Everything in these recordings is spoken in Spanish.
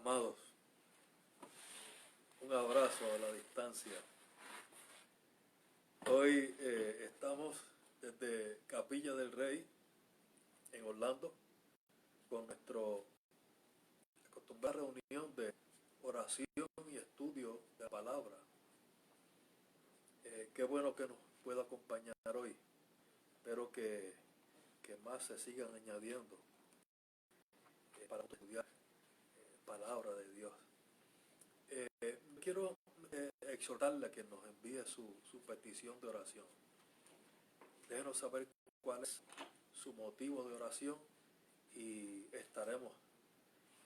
Amados, un abrazo a la distancia. Hoy estamos desde Capilla del Rey, en Orlando, con nuestra acostumbrada reunión de oración y estudio de la palabra. Qué bueno que nos pueda acompañar hoy. Espero que más se sigan añadiendo para estudiar palabra de Dios. Quiero exhortarle a que nos envíe su petición de oración. Déjenos saber cuál es su motivo de oración y estaremos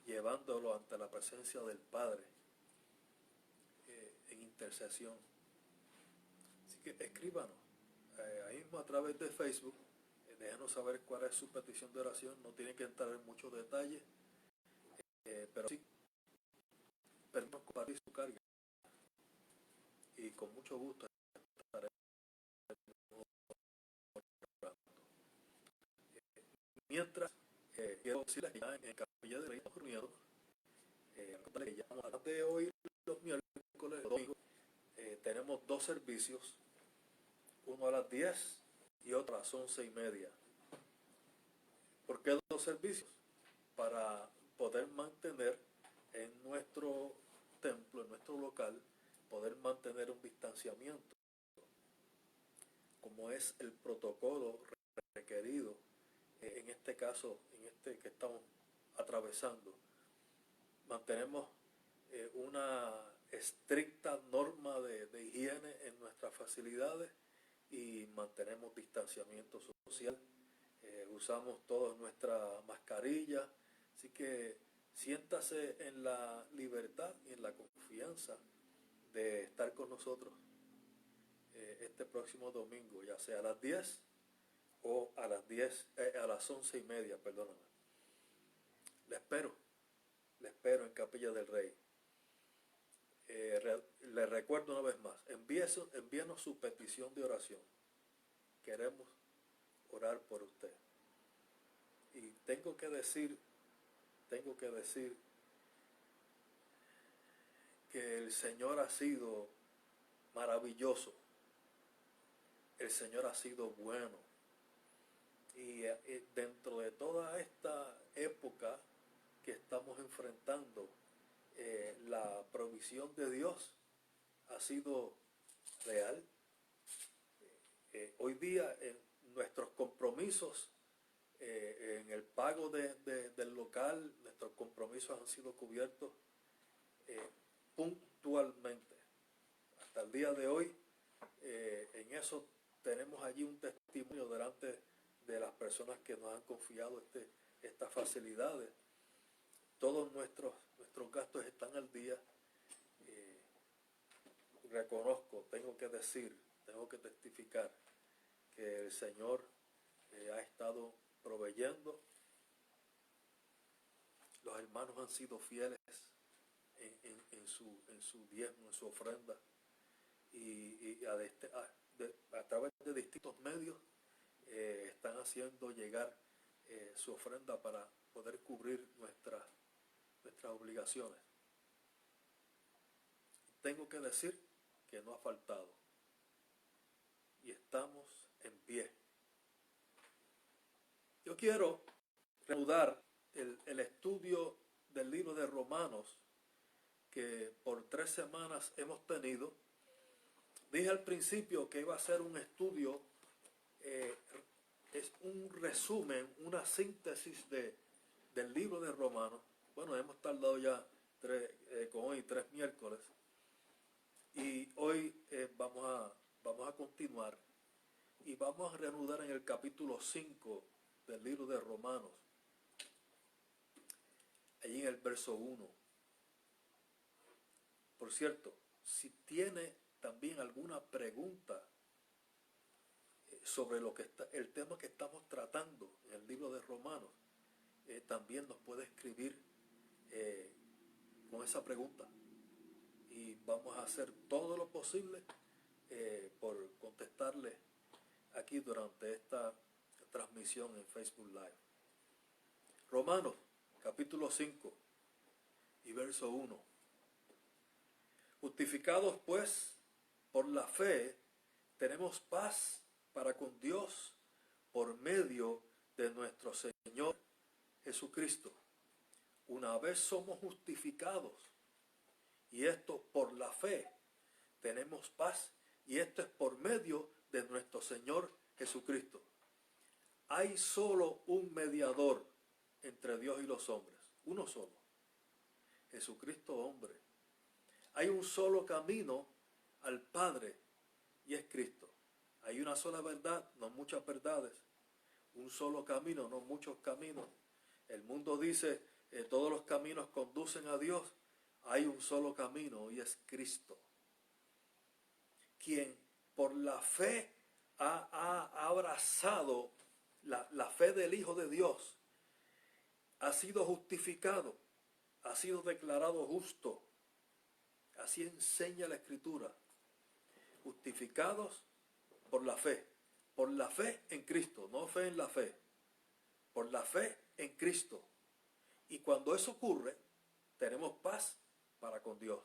llevándolo ante la presencia del Padre en intercesión. Así que escríbanos ahí mismo a través de Facebook. Déjenos saber cuál es su petición de oración. No tienen que entrar en muchos detalles, pero sí permitan compartir su carga y con mucho gusto estaremos orando. Mientras, quiero decirles que ya en Capilla del Rey estamos reunidos. Además de hoy, los miércoles, los domingos, tenemos dos servicios, uno a las 10 y otro a las 11:30. ¿Por qué dos servicios? Para poder mantener en nuestro templo, en nuestro local, poder mantener un distanciamiento, como es el protocolo requerido en este caso, en este que estamos atravesando. Mantenemos una estricta norma de higiene en nuestras facilidades y mantenemos distanciamiento social. Usamos todos nuestra mascarilla, así que siéntase en la libertad y en la confianza de estar con nosotros este próximo domingo, ya sea a las 10 o a las 11:30, perdóname. Le espero en Capilla del Rey. Le recuerdo una vez más, envíenos su petición de oración. Queremos orar por usted. Y tengo que decir que el Señor ha sido maravilloso. El Señor ha sido bueno. Y dentro de toda esta época que estamos enfrentando, la provisión de Dios ha sido real. Hoy día nuestros compromisos en el pago del local, nuestros compromisos han sido cubiertos puntualmente. Hasta el día de hoy, en eso tenemos allí un testimonio delante de las personas que nos han confiado estas facilidades. Todos nuestros gastos están al día. Reconozco, tengo que testificar que el Señor ha estado proveyendo. Los hermanos han sido fieles en su diezmo, en su ofrenda, y a través de distintos medios están haciendo llegar su ofrenda para poder cubrir nuestras obligaciones. Tengo que decir que no ha faltado y estamos en pie. Yo quiero reanudar el estudio del libro de Romanos que por 3 semanas hemos tenido. Dije al principio que iba a ser un estudio, es un resumen, una síntesis del libro de Romanos. Bueno, hemos tardado ya con hoy 3 miércoles y hoy vamos a continuar y vamos a reanudar en el capítulo 5 del libro de Romanos, allí en el verso 1. Por cierto, si tiene también alguna pregunta sobre el tema que estamos tratando en el libro de Romanos, también nos puede escribir con esa pregunta y vamos a hacer todo lo posible por contestarle aquí durante esta transmisión en Facebook Live. Romanos capítulo 5 y verso 1. Justificados pues por la fe, tenemos paz para con Dios por medio de nuestro Señor Jesucristo. Una vez somos justificados, y esto por la fe, tenemos paz, y esto es por medio de nuestro Señor Jesucristo. Hay solo un mediador entre Dios y los hombres, uno solo, Jesucristo hombre. Hay un solo camino al Padre, y es Cristo. Hay una sola verdad, no muchas verdades. Un solo camino, no muchos caminos. El mundo dice, todos los caminos conducen a Dios. Hay un solo camino, y es Cristo, quien por la fe ha abrazado la fe del Hijo de Dios, ha sido justificado, ha sido declarado justo. Así enseña la Escritura. Justificados por la fe en Cristo, no fe en la fe, por la fe en Cristo. Y cuando eso ocurre, tenemos paz para con Dios.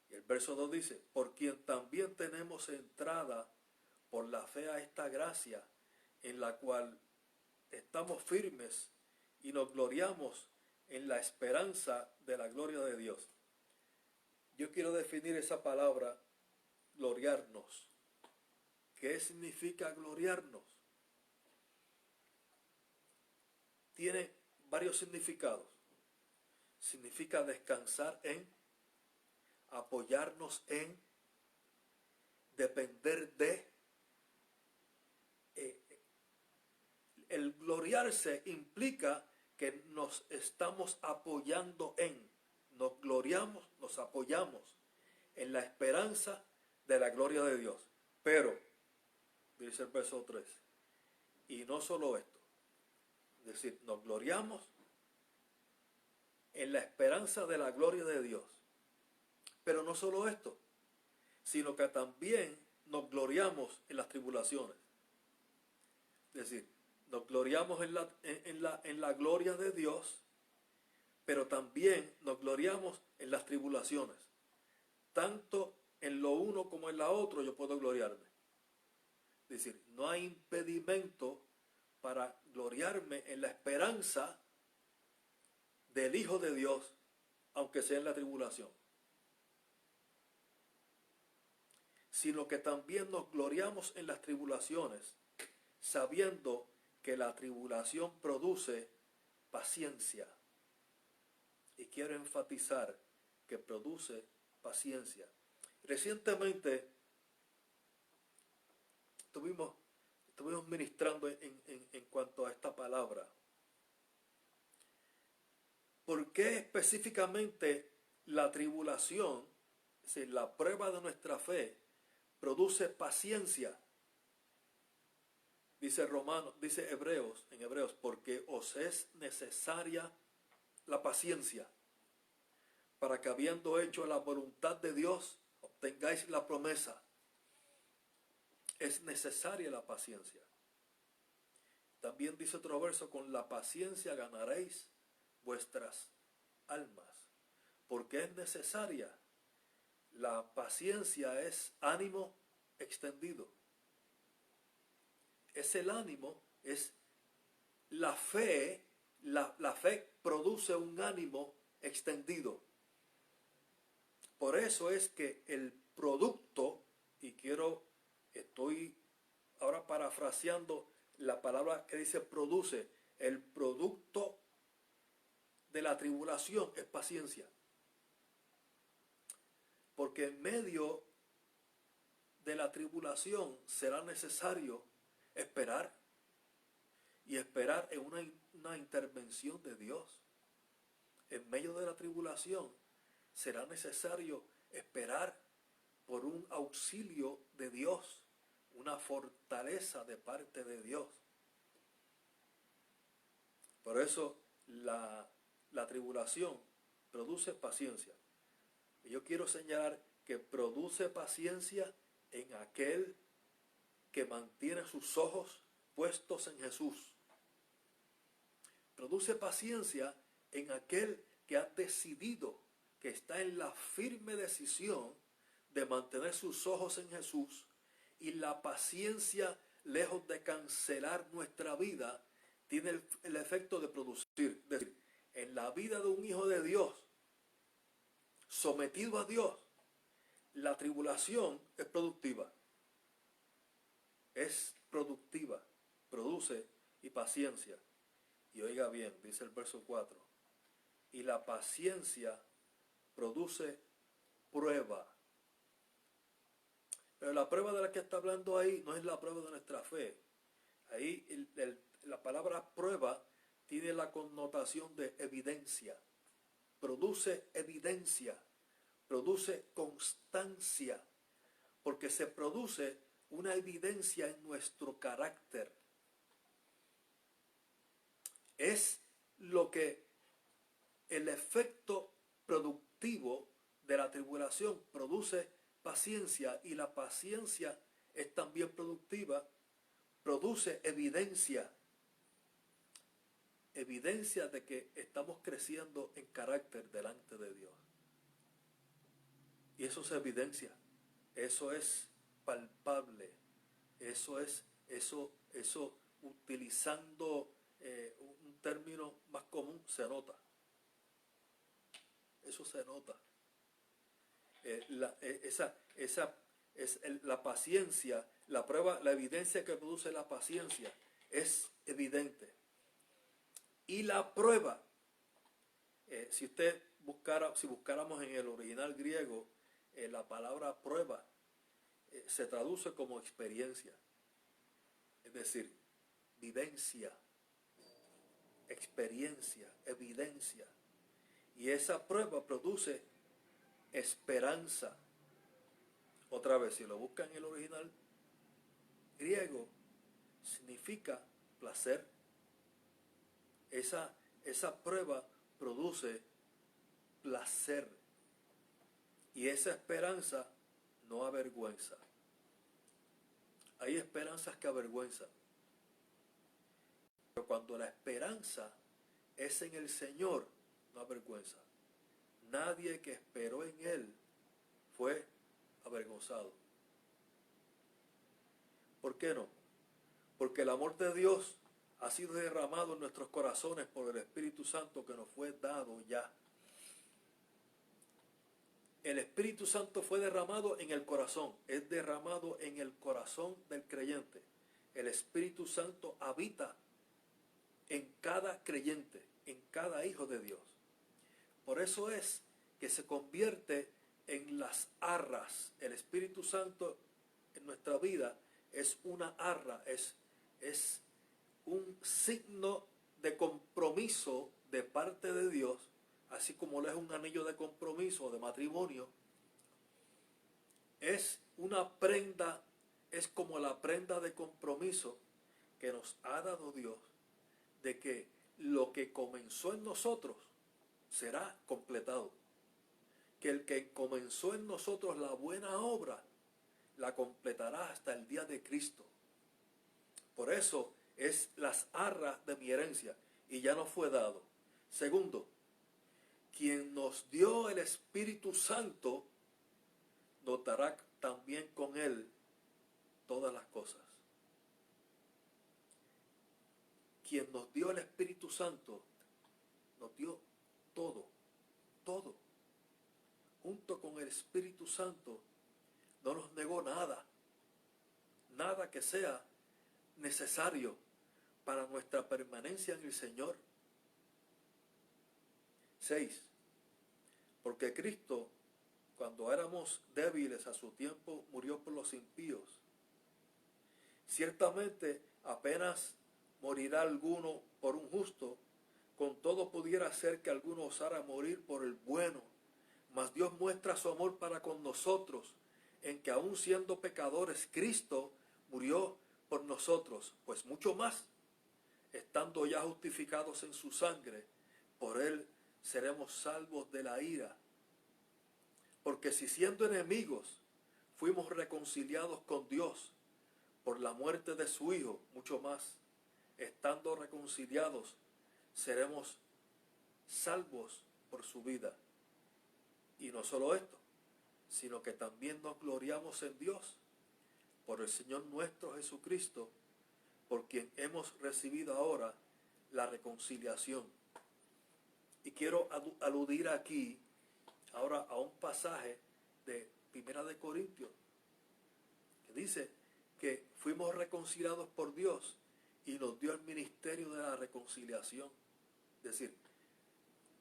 Y el verso 2 dice, por quien también tenemos entrada por la fe a esta gracia, en la cual estamos firmes y nos gloriamos en la esperanza de la gloria de Dios. Yo quiero definir esa palabra, gloriarnos. ¿Qué significa gloriarnos? Tiene varios significados. Significa descansar en, apoyarnos en, depender de. El gloriarse implica que nos estamos apoyando en, nos gloriamos, nos apoyamos en la esperanza de la gloria de Dios. Pero, dice el verso 3, y no solo esto, es decir, nos gloriamos en la esperanza de la gloria de Dios. Pero no solo esto, sino que también nos gloriamos en las tribulaciones. Es decir, nos gloriamos en la gloria de Dios, pero también nos gloriamos en las tribulaciones. Tanto en lo uno como en la otra yo puedo gloriarme. Es decir, no hay impedimento para gloriarme en la esperanza del Hijo de Dios, aunque sea en la tribulación. Sino que también nos gloriamos en las tribulaciones, sabiendo que la tribulación produce paciencia. Y quiero enfatizar que produce paciencia. Recientemente estuvimos ministrando en cuanto a esta palabra. ¿Por qué específicamente la tribulación, es decir, la prueba de nuestra fe, produce paciencia? Dice Hebreos, porque os es necesaria la paciencia, para que habiendo hecho la voluntad de Dios, obtengáis la promesa. Es necesaria la paciencia. También dice otro verso, con la paciencia ganaréis vuestras almas. Porque es necesaria. La paciencia es ánimo extendido. Es el ánimo, es la fe. La fe produce un ánimo extendido. Por eso es que el producto, y estoy ahora parafraseando la palabra que dice produce, el producto de la tribulación es paciencia. Porque en medio de la tribulación será necesario esperar, y esperar en una intervención de Dios. En medio de la tribulación será necesario esperar por un auxilio de Dios, una fortaleza de parte de Dios. Por eso la tribulación produce paciencia. Y yo quiero señalar que produce paciencia en aquel que mantiene sus ojos puestos en Jesús. Produce paciencia en aquel que ha decidido, que está en la firme decisión de mantener sus ojos en Jesús, y la paciencia, lejos de cancelar nuestra vida, tiene el efecto de producir. Es decir, en la vida de un hijo de Dios, sometido a Dios, la tribulación es productiva. Es productiva, produce y paciencia. Y oiga bien, dice el verso 4, y la paciencia produce prueba. Pero la prueba de la que está hablando ahí no es la prueba de nuestra fe. Ahí la palabra prueba tiene la connotación de evidencia. Produce evidencia, produce constancia, porque se produce una evidencia en nuestro carácter. Es lo que el efecto productivo de la tribulación produce paciencia, y la paciencia es también productiva, produce evidencia. Evidencia de que estamos creciendo en carácter delante de Dios. Y eso es evidencia. Eso es palpable. Eso utilizando un término más común, se nota. Eso se nota. La paciencia, la prueba, la evidencia que produce la paciencia es evidente. Y la prueba, si buscáramos en el original griego, la palabra prueba se traduce como experiencia. Es decir, vivencia, experiencia, evidencia. Y esa prueba produce esperanza. Otra vez, si lo buscan en el original griego, significa placer. Esa prueba produce placer. Y esa esperanza no avergüenza. Hay esperanzas que avergüenzan. Pero cuando la esperanza es en el Señor, no avergüenza. Nadie que esperó en Él fue avergonzado. ¿Por qué no? Porque el amor de Dios ha sido derramado en nuestros corazones por el Espíritu Santo que nos fue dado ya. El Espíritu Santo fue derramado en el corazón, es derramado en el corazón del creyente. El Espíritu Santo habita en cada creyente, en cada hijo de Dios. Por eso es que se convierte en las arras. El Espíritu Santo en nuestra vida es una arra, es un signo de compromiso de parte de Dios, así como lo es un anillo de compromiso de matrimonio. Es una prenda, es como la prenda de compromiso que nos ha dado Dios, de que lo que comenzó en nosotros será completado. Que el que comenzó en nosotros la buena obra, la completará hasta el día de Cristo. Por eso es las arras de mi herencia, y ya nos fue dado. Segundo, quien nos dio el Espíritu Santo, nos dará también con Él todas las cosas. Quien nos dio el Espíritu Santo, nos dio todo, todo. Junto con el Espíritu Santo, no nos negó nada, nada que sea necesario para nuestra permanencia en el Señor. 6. Porque Cristo, cuando éramos débiles a su tiempo, murió por los impíos. Ciertamente apenas morirá alguno por un justo, con todo pudiera ser que alguno osara morir por el bueno. Mas Dios muestra su amor para con nosotros, en que aun siendo pecadores, Cristo murió por nosotros, pues mucho más, estando ya justificados en su sangre, por Él seremos salvos de la ira. Porque si siendo enemigos fuimos reconciliados con Dios por la muerte de su Hijo, mucho más, estando reconciliados, seremos salvos por su vida. Y no solo esto, sino que también nos gloriamos en Dios, por el Señor nuestro Jesucristo, por quien hemos recibido ahora la reconciliación. Y quiero aludir aquí ahora a un pasaje de Primera de Corintios, que dice que fuimos reconciliados por Dios y nos dio el ministerio de la reconciliación. Es decir,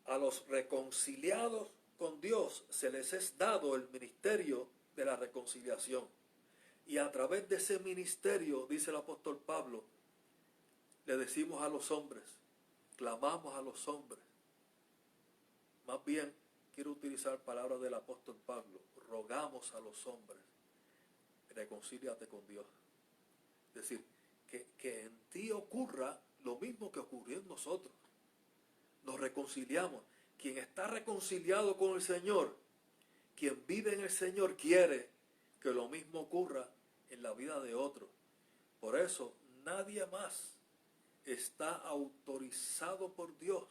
a los reconciliados con Dios se les es dado el ministerio de la reconciliación. Y a través de ese ministerio, dice el apóstol Pablo, le decimos a los hombres, clamamos a los hombres. Más bien, quiero utilizar palabras del apóstol Pablo, rogamos a los hombres, reconcíliate con Dios. Es decir, que en ti ocurra lo mismo que ocurrió en nosotros. Nos reconciliamos. Quien está reconciliado con el Señor, quien vive en el Señor, quiere que lo mismo ocurra en la vida de otros. Por eso, nadie más está autorizado por Dios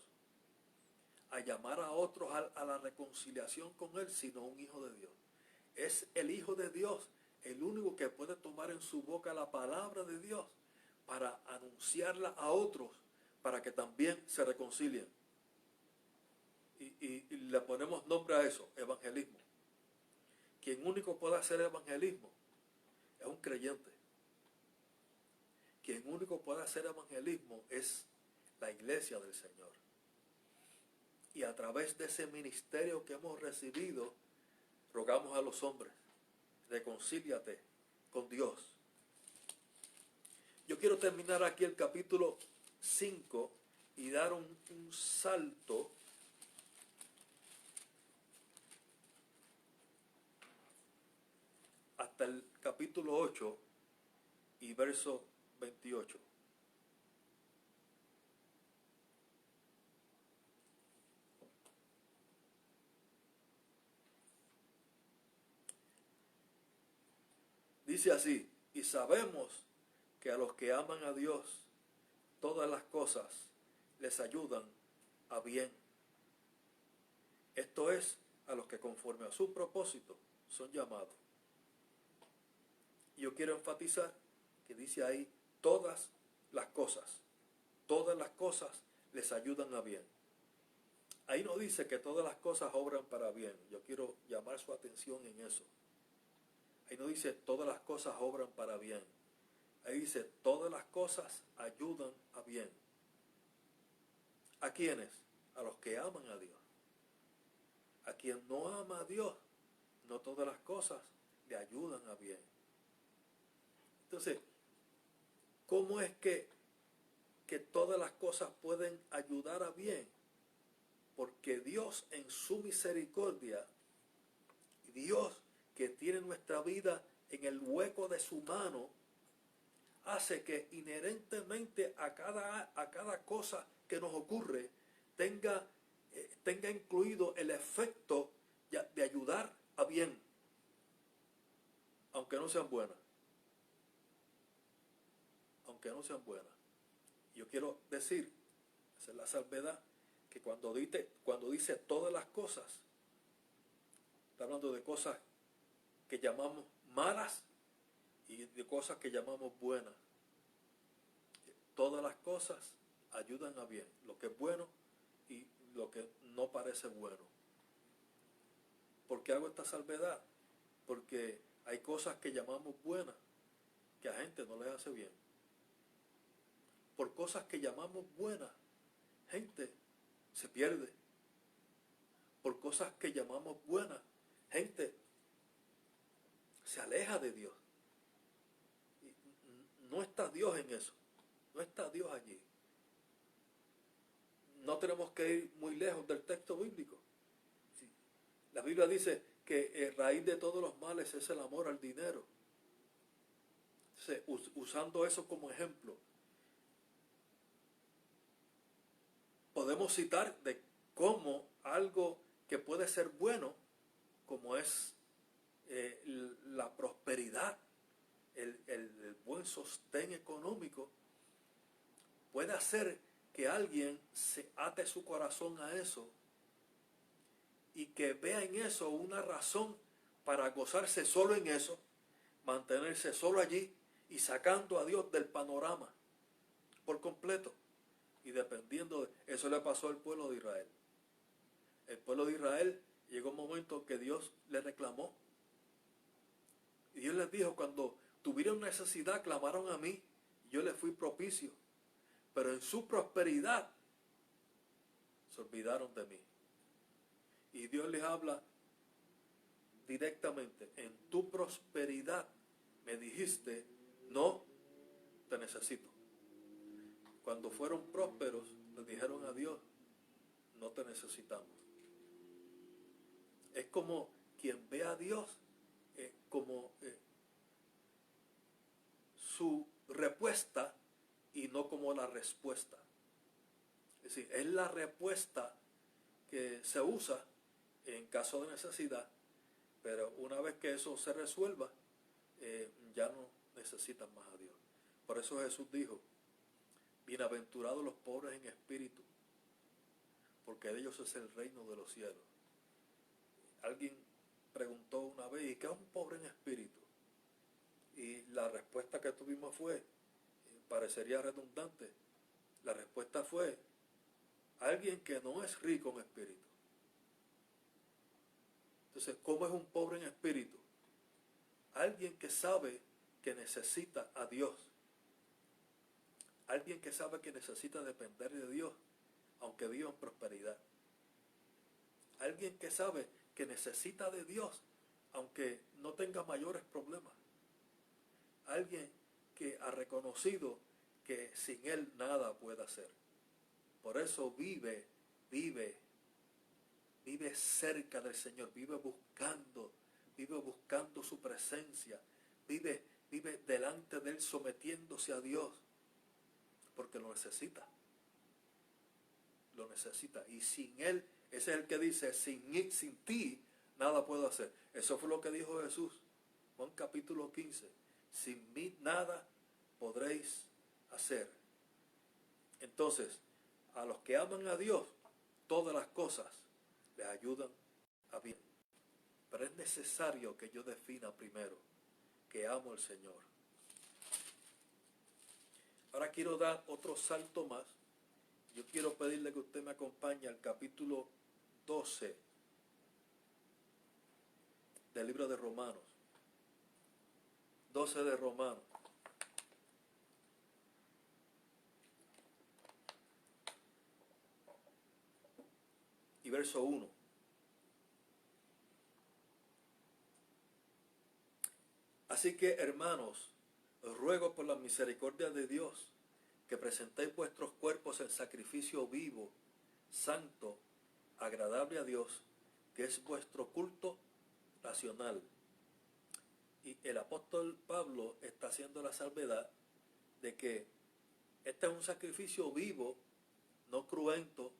a llamar a otros a la reconciliación con Él, sino un hijo de Dios. Es el Hijo de Dios el único que puede tomar en su boca la palabra de Dios para anunciarla a otros, para que también se reconcilien. Y le ponemos nombre a eso, evangelismo. Quien único puede hacer evangelismo es un creyente. Quien único puede hacer evangelismo es la iglesia del Señor. Y a través de ese ministerio que hemos recibido, rogamos a los hombres, reconcíliate con Dios. Yo quiero terminar aquí el capítulo 5 y dar un salto hasta el capítulo 8 y verso 28. Dice así, y sabemos que a los que aman a Dios, todas las cosas les ayudan a bien. Esto es, a los que conforme a su propósito son llamados. Yo quiero enfatizar que dice ahí, todas las cosas les ayudan a bien. Ahí no dice que todas las cosas obran para bien. Yo quiero llamar su atención en eso. Ahí no dice todas las cosas obran para bien. Ahí dice todas las cosas ayudan a bien. ¿A quiénes? A los que aman a Dios. A quien no ama a Dios, no todas las cosas le ayudan a bien. Entonces, ¿cómo es que todas las cosas pueden ayudar a bien? Porque Dios en su misericordia, Dios que tiene nuestra vida en el hueco de su mano, hace que inherentemente a cada cosa que nos ocurre tenga incluido el efecto de ayudar a bien, aunque no sean buenas. Aunque no sean buenas. Yo quiero decir, hacer la salvedad, que cuando dice todas las cosas, está hablando de cosas que llamamos malas y de cosas que llamamos buenas. Todas las cosas ayudan a bien, lo que es bueno y lo que no parece bueno. ¿Por qué hago esta salvedad? Porque hay cosas que llamamos buenas que a gente no les hace bien. Por cosas que llamamos buenas, gente se pierde. Por cosas que llamamos buenas, gente se aleja de Dios. Y no está Dios en eso. No está Dios allí. No tenemos que ir muy lejos del texto bíblico. Sí. La Biblia dice que raíz de todos los males es el amor al dinero. Entonces, usando eso como ejemplo, podemos citar de cómo algo que puede ser bueno, como es la prosperidad, el buen sostén económico, puede hacer que alguien se ate su corazón a eso y que vea en eso una razón para gozarse solo en eso, mantenerse solo allí y sacando a Dios del panorama por completo y dependiendo de eso. Le pasó al pueblo de Israel. El pueblo de Israel llegó un momento que Dios le reclamó y Dios les dijo: cuando tuvieron necesidad clamaron a mí y yo les fui propicio, pero en su prosperidad se olvidaron de mí. Y Dios les habla directamente: en tu prosperidad me dijiste, no te necesito. Cuando fueron prósperos, le dijeron a Dios, no te necesitamos. Es como quien ve a Dios como su respuesta y no como la respuesta. Es decir, es la respuesta que se usa en caso de necesidad, pero una vez que eso se resuelva, ya no necesitan más a Dios. Por eso Jesús dijo: bienaventurados los pobres en espíritu, porque de ellos es el reino de los cielos. Alguien preguntó una vez: ¿y qué es un pobre en espíritu? Y la respuesta que tuvimos fue, parecería redundante, la respuesta fue: alguien que no es rico en espíritu. Entonces, ¿cómo es un pobre en espíritu? Alguien que sabe que necesita a Dios. Alguien que sabe que necesita depender de Dios, aunque viva en prosperidad. Alguien que sabe que necesita de Dios, aunque no tenga mayores problemas. Alguien que ha reconocido que sin Él nada puede hacer. Por eso vive cerca del Señor, vive buscando su presencia, vive delante de Él sometiéndose a Dios, porque lo necesita. Y sin Él, ese es el que dice: sin ti nada puedo hacer. Eso fue lo que dijo Jesús, Juan capítulo 15: sin mí nada podréis hacer. Entonces, a los que aman a Dios, todas las cosas les ayudan a bien. Pero es necesario que yo defina primero que amo al Señor. Ahora quiero dar otro salto más. Yo quiero pedirle que usted me acompañe al capítulo 12 del libro de Romanos. 12 de Romanos. Y verso 1. Así que, hermanos, os ruego por la misericordia de Dios que presentéis vuestros cuerpos en sacrificio vivo, santo, agradable a Dios, que es vuestro culto racional. Y el apóstol Pablo está haciendo la salvedad de que este es un sacrificio vivo, no cruento,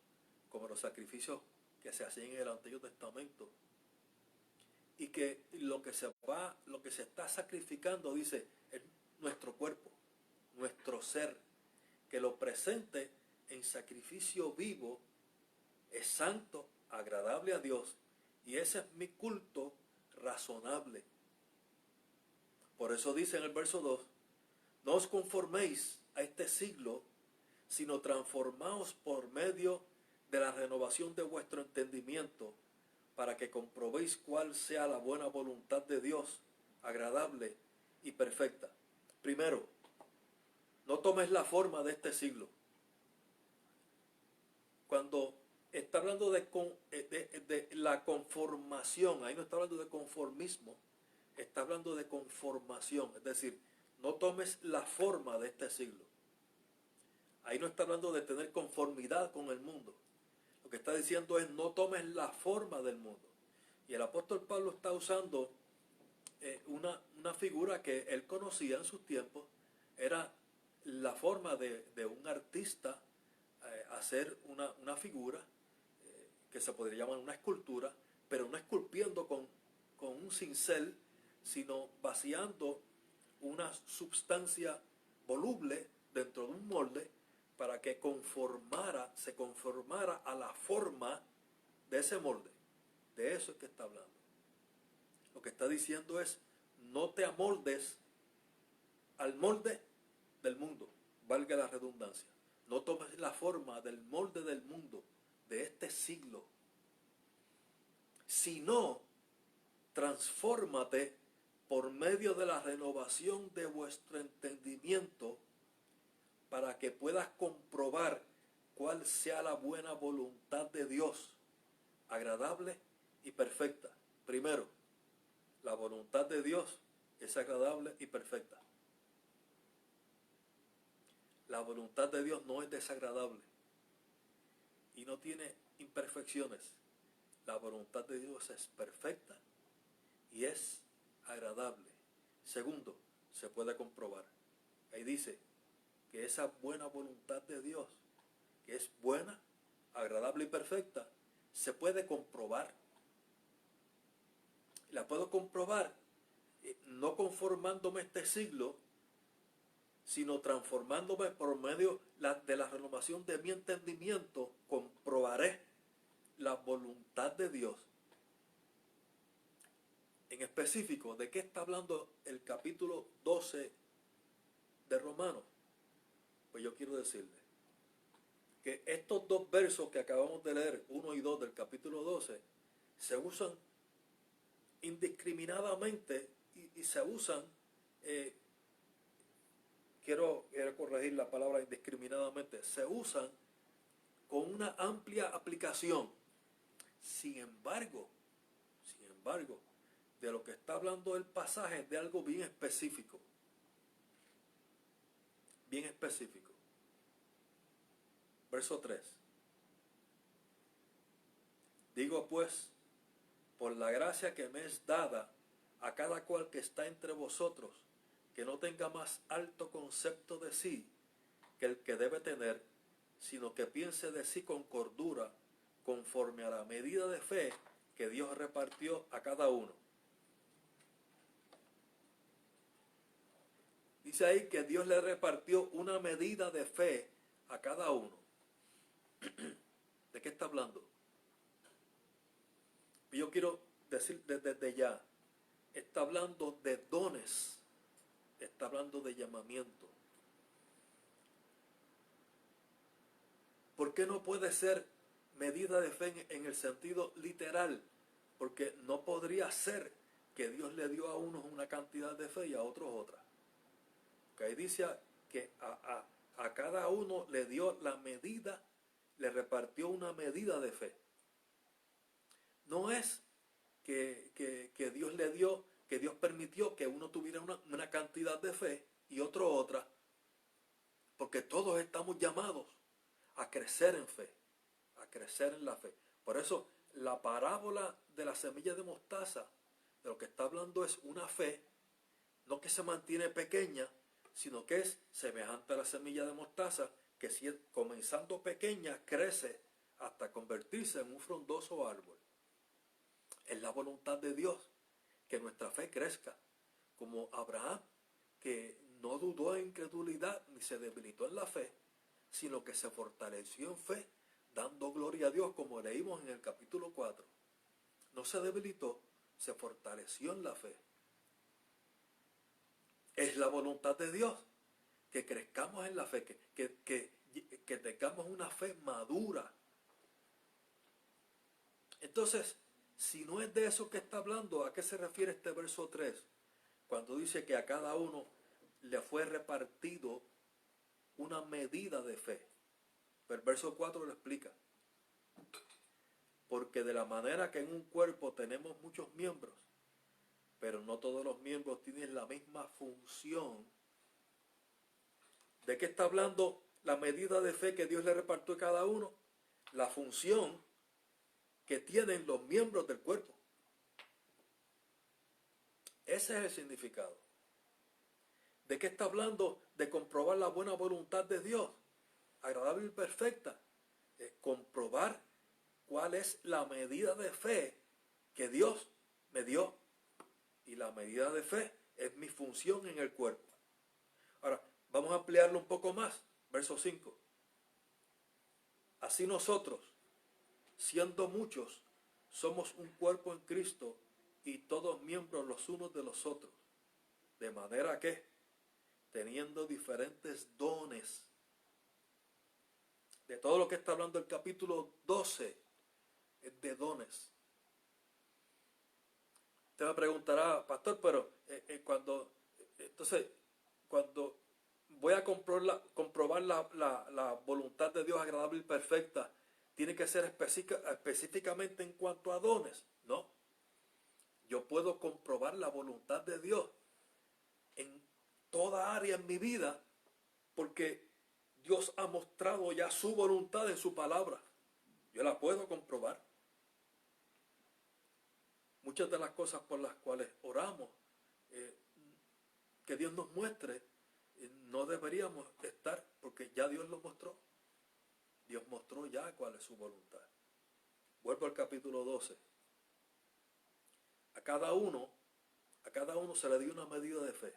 como los sacrificios que se hacían en el Antiguo Testamento. Y que lo que se está sacrificando, dice, es nuestro cuerpo, nuestro ser, que lo presente en sacrificio vivo, es santo, agradable a Dios, y ese es mi culto razonable. Por eso dice en el verso 2, no os conforméis a este siglo, sino transformaos por medio de la renovación de vuestro entendimiento, para que comprobéis cuál sea la buena voluntad de Dios, agradable y perfecta. Primero, no tomes la forma de este siglo. Cuando está hablando de la conformación, ahí no está hablando de conformismo, está hablando de conformación, es decir, no tomes la forma de este siglo. Ahí no está hablando de tener conformidad con el mundo. Lo que está diciendo es: no tomes la forma del mundo. Y el apóstol Pablo está usando una figura que él conocía en sus tiempos. Era la forma de un artista hacer una figura que se podría llamar una escultura, pero no esculpiendo con un cincel, sino vaciando una substancia voluble dentro de un molde para que se conformara a la forma de ese molde, De eso es que está hablando. Lo que está diciendo es, no te amoldes al molde del mundo, valga la redundancia. No tomes la forma del molde del mundo, de este siglo, sino transfórmate por medio de la renovación de vuestro entendimiento para que puedas comprobar cuál sea la buena voluntad de Dios, agradable y perfecta. Primero, la voluntad de Dios es agradable y perfecta. La voluntad de Dios no es desagradable y no tiene imperfecciones. La voluntad de Dios es perfecta y es agradable. Segundo, se puede comprobar. Ahí dice que esa buena voluntad de Dios, que es buena, agradable y perfecta, se puede comprobar. La puedo comprobar no conformándome a este siglo, sino transformándome por medio de la renovación de mi entendimiento, comprobaré la voluntad de Dios. En específico, ¿de qué está hablando el capítulo 12 de Romanos? Pues yo quiero decirle que estos dos versos que acabamos de leer, 1 y 2 del capítulo 12, se usan indiscriminadamente y se usan, quiero corregir la palabra indiscriminadamente, se usan con una amplia aplicación. Sin embargo, de lo que está hablando el pasaje es de algo bien específico. Bien específico. Verso 3. Digo pues, por la gracia que me es dada a cada cual que está entre vosotros, que no tenga más alto concepto de sí que el que debe tener, sino que piense de sí con cordura, conforme a la medida de fe que Dios repartió a cada uno. Dice ahí que Dios le repartió una medida de fe a cada uno. ¿De qué está hablando? Yo quiero decir desde ya, está hablando de dones, está hablando de llamamiento. ¿Por qué no puede ser medida de fe en el sentido literal? Porque no podría ser que Dios le dio a unos una cantidad de fe y a otros otra. Que ahí dice que a cada uno le dio la medida, le repartió una medida de fe. No es que Dios le dio, que Dios permitió que uno tuviera una cantidad de fe y otro otra, porque todos estamos llamados a crecer en fe, a crecer en la fe. Por eso la parábola de la semilla de mostaza, de lo que está hablando es una fe, no que se mantiene pequeña, sino que es semejante a la semilla de mostaza, que si comenzando pequeña crece hasta convertirse en un frondoso árbol. Es la voluntad de Dios que nuestra fe crezca, como Abraham, que no dudó en incredulidad ni se debilitó en la fe, sino que se fortaleció en fe, dando gloria a Dios, como leímos en el capítulo 4. No se debilitó, se fortaleció en la fe. Es la voluntad de Dios que crezcamos en la fe, que tengamos una fe madura. Entonces, si no es de eso que está hablando, ¿a qué se refiere este verso 3? Cuando dice que a cada uno le fue repartido una medida de fe. Pero el verso 4 lo explica. Porque de la manera que en un cuerpo tenemos muchos miembros, pero no todos los miembros tienen la misma función. ¿De qué está hablando la medida de fe que Dios le repartió a cada uno? La función que tienen los miembros del cuerpo. Ese es el significado. ¿De qué está hablando? De comprobar la buena voluntad de Dios, agradable y perfecta. Comprobar cuál es la medida de fe que Dios me dio. Y la medida de fe es mi función en el cuerpo. Ahora, vamos a ampliarlo un poco más. Verso 5. Así nosotros, siendo muchos, somos un cuerpo en Cristo y todos miembros los unos de los otros. De manera que, teniendo diferentes dones, de todo lo que está hablando el capítulo 12, es de dones. Usted me preguntará, pastor, pero cuando voy a comprobar la voluntad de Dios agradable y perfecta, ¿tiene que ser específicamente en cuanto a dones? No. Yo puedo comprobar la voluntad de Dios en toda área en mi vida porque Dios ha mostrado ya su voluntad en su palabra. Yo la puedo comprobar. Muchas de las cosas por las cuales oramos, que Dios nos muestre, no deberíamos estar porque ya Dios lo mostró. Dios mostró ya cuál es su voluntad. Vuelvo al capítulo 12. A cada uno se le dio una medida de fe.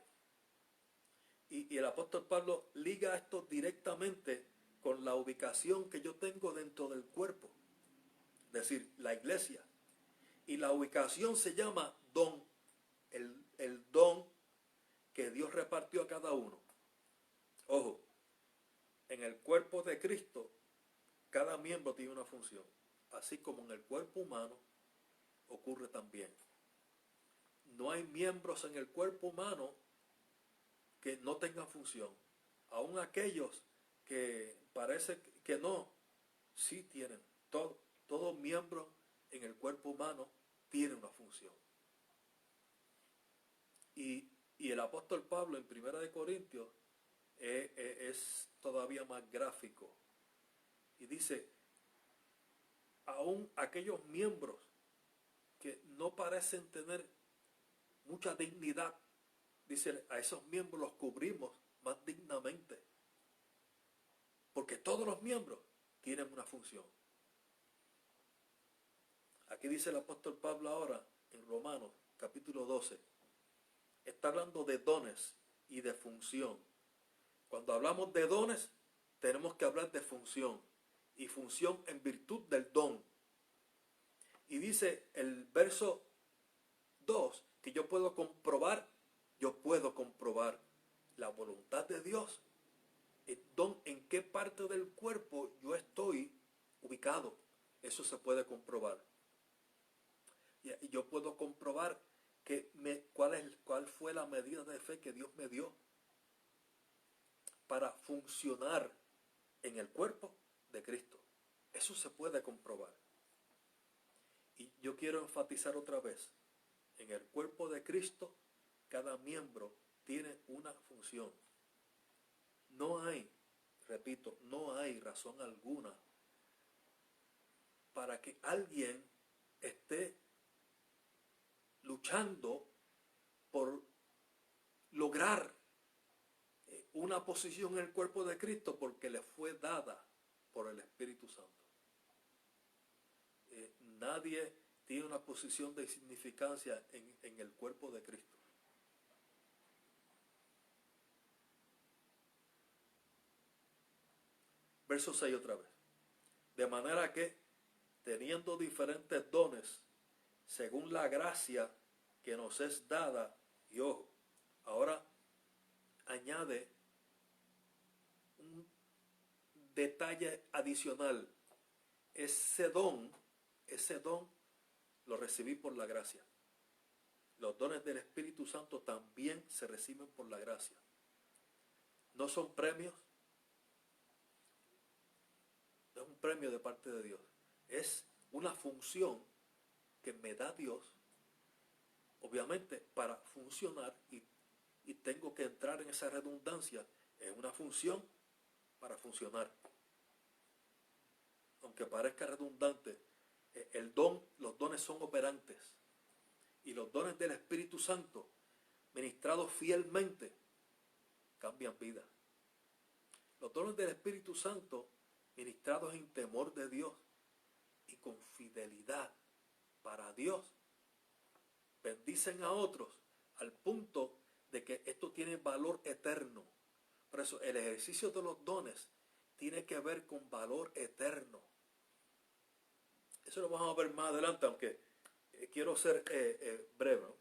Y el apóstol Pablo liga esto directamente con la ubicación que yo tengo dentro del cuerpo, es decir, la iglesia. Y la ubicación se llama don, el don que Dios repartió a cada uno. Ojo, en el cuerpo de Cristo, cada miembro tiene una función, así como en el cuerpo humano ocurre también. No hay miembros en el cuerpo humano que no tengan función. Aún aquellos que parece que no, sí tienen. Todo miembro en el cuerpo humano tiene una función. Y el apóstol Pablo en 1 Corintios es todavía más gráfico. Y dice, aún aquellos miembros que no parecen tener mucha dignidad, dice, a esos miembros los cubrimos más dignamente. Porque todos los miembros tienen una función. Aquí dice el apóstol Pablo ahora, en Romanos, capítulo 12, está hablando de dones y de función. Cuando hablamos de dones, tenemos que hablar de función. Y función en virtud del don. Y dice el verso 2, que yo puedo comprobar la voluntad de Dios. En qué parte del cuerpo yo estoy ubicado. Eso se puede comprobar. Y yo puedo comprobar cuál fue la medida de fe que Dios me dio para funcionar en el cuerpo de Cristo. Eso se puede comprobar. Y yo quiero enfatizar otra vez, en el cuerpo de Cristo, cada miembro tiene una función. No hay razón alguna para que alguien esté luchando por lograr una posición en el cuerpo de Cristo porque le fue dada por el Espíritu Santo. Nadie tiene una posición de insignificancia en el cuerpo de Cristo. Verso 6 otra vez. De manera que, teniendo diferentes dones, según la gracia que nos es dada, y ojo, ahora añade un detalle adicional. Ese don lo recibí por la gracia. Los dones del Espíritu Santo también se reciben por la gracia. No son premios. No es un premio de parte de Dios. Es una función que me da Dios, obviamente, para funcionar, y tengo que entrar en esa redundancia. Es una función para funcionar. Aunque parezca redundante, los dones son operantes. Y los dones del Espíritu Santo, ministrados fielmente, cambian vida. Los dones del Espíritu Santo, ministrados en temor de Dios y con fidelidad para Dios, bendicen a otros al punto de que esto tiene valor eterno. Por eso el ejercicio de los dones tiene que ver con valor eterno. Eso lo vamos a ver más adelante, aunque quiero ser breve, ¿no?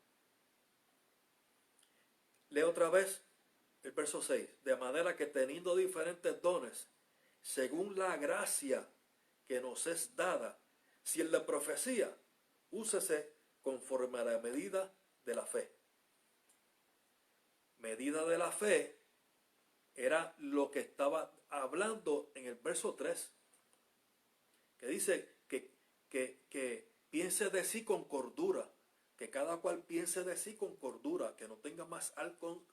Leo otra vez el verso 6. De manera que teniendo diferentes dones, según la gracia que nos es dada, si el de profecía, úsese conforme a la medida de la fe. Medida de la fe era lo que estaba hablando en el verso 3, que dice que piense de sí con cordura, que cada cual piense de sí con cordura, que no tenga más alto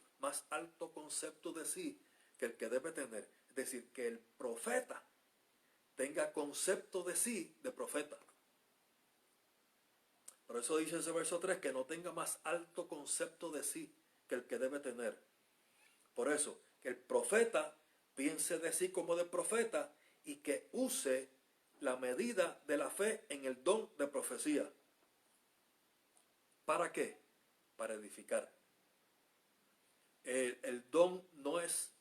concepto de sí que el que debe tener. Es decir, que el profeta tenga concepto de sí de profeta. Por eso dice ese verso 3, que no tenga más alto concepto de sí que el que debe tener. Por eso, que el profeta piense de sí como de profeta y que use la medida de la fe en el don de profecía. ¿Para qué? Para edificar. El don no es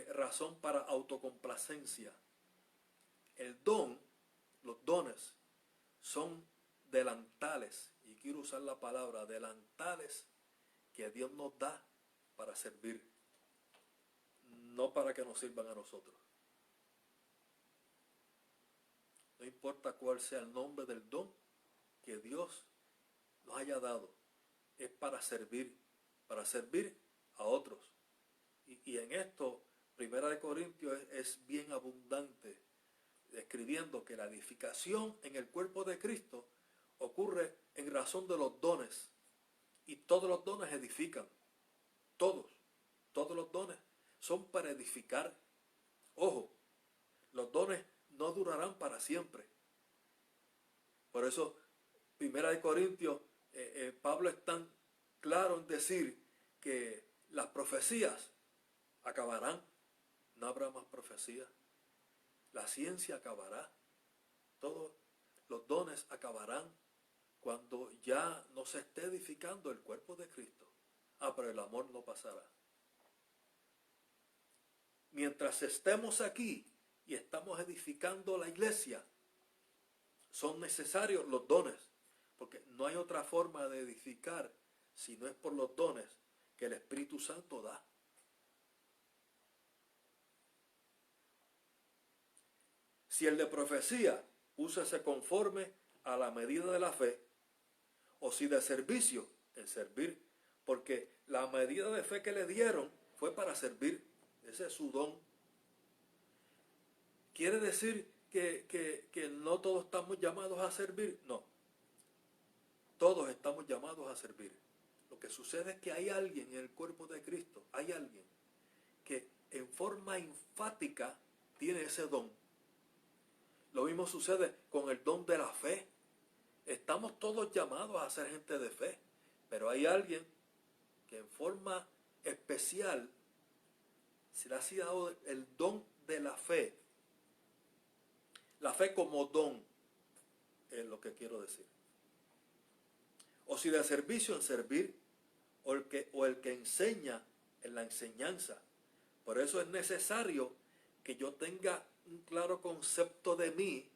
razón para autocomplacencia. El don, los dones, son delantales, y quiero usar la palabra delantales, que Dios nos da para servir, no para que nos sirvan a nosotros. No importa cuál sea el nombre del don que Dios nos haya dado, es para servir a otros. Y en esto, Primera de Corintios es bien abundante, describiendo que la edificación en el cuerpo de Cristo ocurre en razón de los dones. Y todos los dones edifican. Todos los dones son para edificar. Ojo, los dones no durarán para siempre. Por eso, Primera de Corintios, Pablo es tan claro en decir que las profecías acabarán. No habrá más profecías. La ciencia acabará. Todos los dones acabarán cuando ya no se esté edificando el cuerpo de Cristo. Pero el amor no pasará. Mientras estemos aquí y estamos edificando la iglesia, son necesarios los dones, porque no hay otra forma de edificar si no es por los dones que el Espíritu Santo da. Si el de profecía, úsese conforme a la medida de la fe, o si de servicio, en servir, porque la medida de fe que le dieron fue para servir. Ese es su don. ¿Quiere decir que no todos estamos llamados a servir? No. Todos estamos llamados a servir. Lo que sucede es que hay alguien en el cuerpo de Cristo, hay alguien que en forma enfática tiene ese don. Lo mismo sucede con el don de la fe. Estamos todos llamados a ser gente de fe, pero hay alguien que en forma especial se le ha dado el don de la fe. La fe como don es lo que quiero decir. O si de servicio, en servir, o el que enseña en la enseñanza. Por eso es necesario que yo tenga un claro concepto de mí,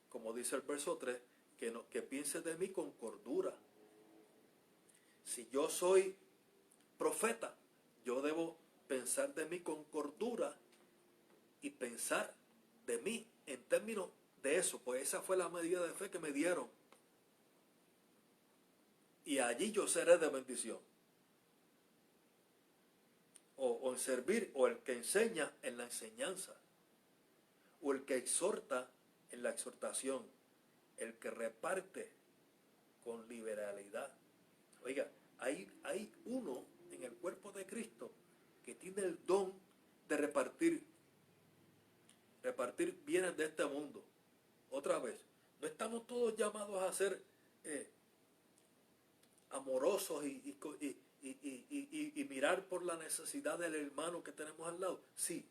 como dice el verso 3, que piense de mí con cordura. Si yo soy profeta, yo debo pensar de mí con cordura y pensar de mí en términos de eso, pues esa fue la medida de fe que me dieron. Y allí yo seré de bendición. O en servir, o el que enseña en la enseñanza, o el que exhorta en la exhortación, el que reparte con liberalidad. Oiga, hay uno en el cuerpo de Cristo que tiene el don de repartir bienes de este mundo. Otra vez, no estamos todos llamados a ser amorosos y mirar por la necesidad del hermano que tenemos al lado. Sí,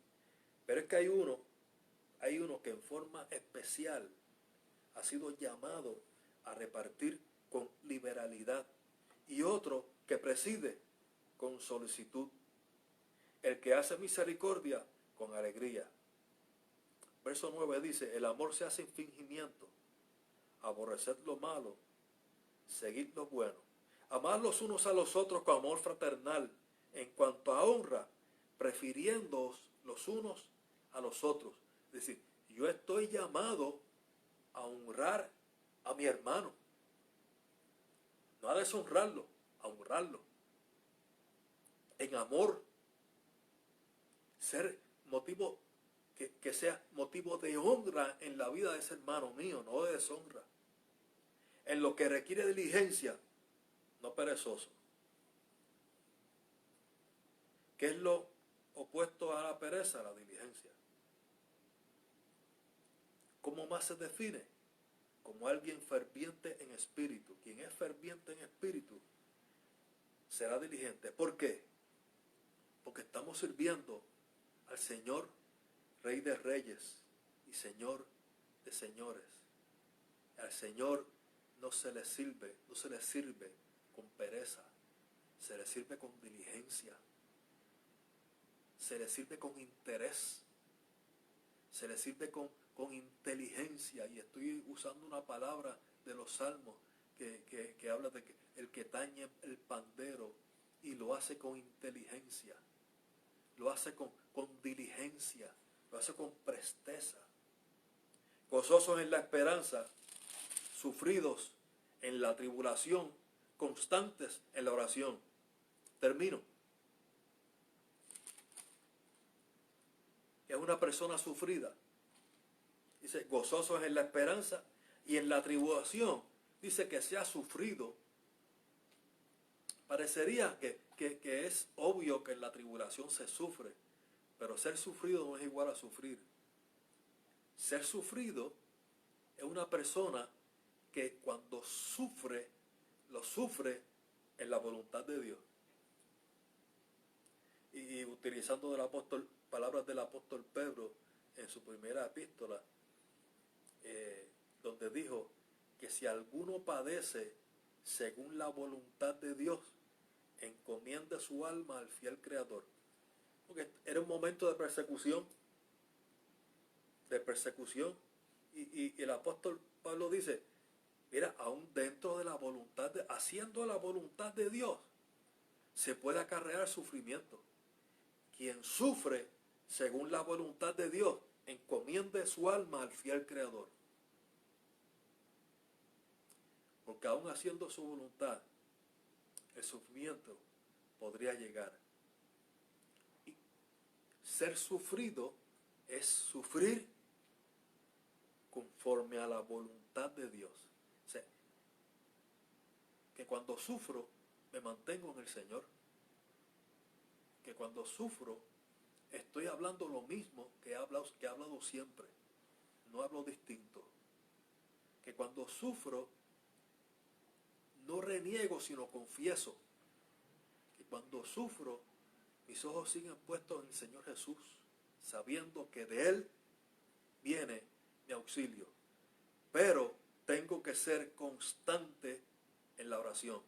pero es que hay uno que en forma especial ha sido llamado a repartir con liberalidad, y otro que preside con solicitud, el que hace misericordia con alegría. Verso 9 dice: el amor se hace sin fingimiento, aborreced lo malo, seguid lo bueno. Amad los unos a los otros con amor fraternal, en cuanto a honra, prefiriéndoos los unos a los otros. Es decir, yo estoy llamado a honrar a mi hermano, no a deshonrarlo, a honrarlo. En amor, ser motivo, que sea motivo de honra en la vida de ese hermano mío, no de deshonra. En lo que requiere diligencia, no perezoso. ¿Qué es lo opuesto a la pereza? La diligencia. ¿Cómo más se define? Como alguien ferviente en espíritu. Quien es ferviente en espíritu será diligente. ¿Por qué? Porque estamos sirviendo al Señor, Rey de Reyes y Señor de Señores. Al Señor no se le sirve con pereza, se le sirve con diligencia, se le sirve con interés, se le sirve con inteligencia. Y estoy usando una palabra de los Salmos que habla de que el que tañe el pandero y lo hace con inteligencia, lo hace con diligencia, lo hace con presteza. Gozosos en la esperanza, sufridos en la tribulación, constantes en la oración. Termino. Es una persona sufrida. Dice, gozosos en la esperanza y en la tribulación. Dice que se ha sufrido. Parecería que es obvio que en la tribulación se sufre, pero ser sufrido no es igual a sufrir. Ser sufrido es una persona que cuando sufre, lo sufre en la voluntad de Dios. Y utilizando palabras del apóstol Pedro en su primera epístola, donde dijo que si alguno padece según la voluntad de Dios, encomienda su alma al fiel Creador. Porque era un momento de persecución, y el apóstol Pablo dice, mira, aún dentro de la voluntad, haciendo la voluntad de Dios, se puede acarrear sufrimiento. Quien sufre según la voluntad de Dios, encomiende su alma al fiel Creador. Porque aún haciendo su voluntad, el sufrimiento podría llegar. Y ser sufrido es sufrir conforme a la voluntad de Dios. O sea, que cuando sufro me mantengo en el Señor. Que cuando sufro estoy hablando lo mismo que he hablado siempre. No hablo distinto. Que cuando sufro no reniego, sino confieso. Que cuando sufro mis ojos siguen puestos en el Señor Jesús, sabiendo que de Él viene mi auxilio. Pero tengo que ser constante en la oración.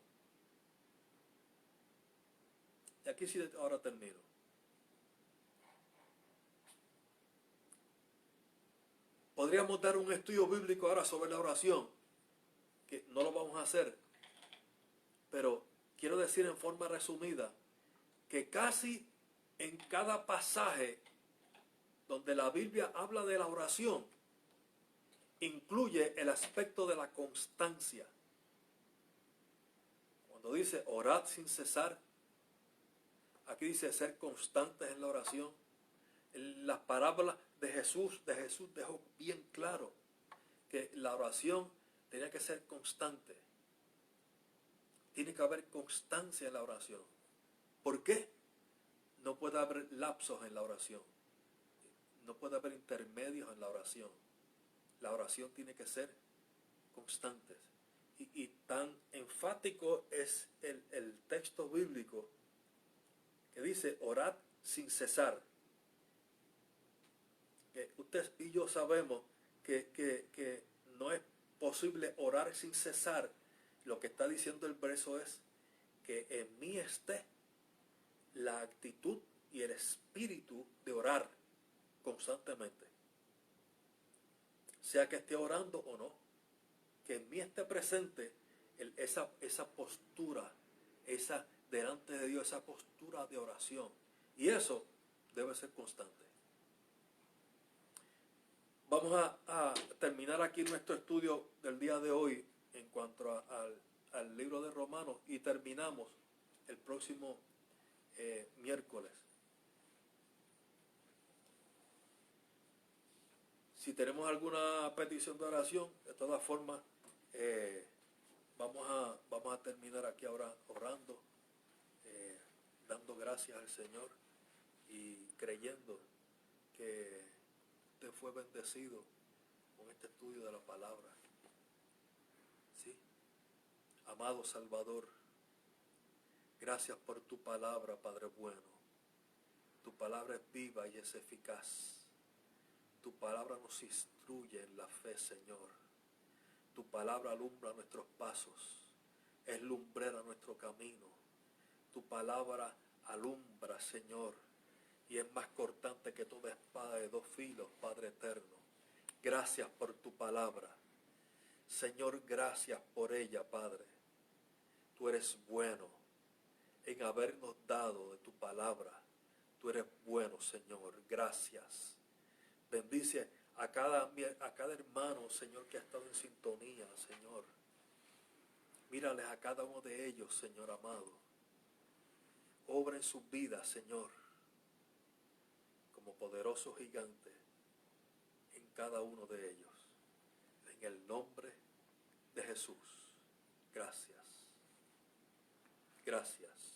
Y aquí sí ahora termino. Podríamos dar un estudio bíblico ahora sobre la oración, que no lo vamos a hacer, pero quiero decir en forma resumida que casi en cada pasaje donde la Biblia habla de la oración, incluye el aspecto de la constancia. Cuando dice orad sin cesar, aquí dice ser constantes en la oración. Las parábolas de Jesús dejó bien claro que la oración tenía que ser constante. Tiene que haber constancia en la oración. ¿Por qué? No puede haber lapsos en la oración. No puede haber intermedios en la oración. La oración tiene que ser constante. Y tan enfático es el texto bíblico que dice orad sin cesar. Usted y yo sabemos que no es posible orar sin cesar. Lo que está diciendo el verso es que en mí esté la actitud y el espíritu de orar constantemente, sea que esté orando o no. que en mí esté presente esa postura, delante de Dios, esa postura de oración. Y eso debe ser constante. Vamos a terminar aquí nuestro estudio del día de hoy en cuanto al libro de Romanos, y terminamos el próximo miércoles. Si tenemos alguna petición de oración, de todas formas, vamos a terminar aquí ahora orando, dando gracias al Señor y creyendo que usted fue bendecido con este estudio de la palabra. ¿Sí? Amado Salvador, gracias por tu palabra, Padre bueno. Tu palabra es viva y es eficaz. Tu palabra nos instruye en la fe, Señor. Tu palabra alumbra nuestros pasos, es lumbrera nuestro camino. Tu palabra alumbra, Señor, y es más cortante que toda espada de dos filos, Padre eterno. Gracias por tu palabra. Señor, gracias por ella, Padre. Tú eres bueno en habernos dado de tu palabra. Tú eres bueno, Señor. Gracias. Bendice a cada hermano, Señor, que ha estado en sintonía, Señor. Mírales a cada uno de ellos, Señor amado. Obra en sus vidas, Señor, como poderoso gigante en cada uno de ellos. En el nombre de Jesús. Gracias. Gracias.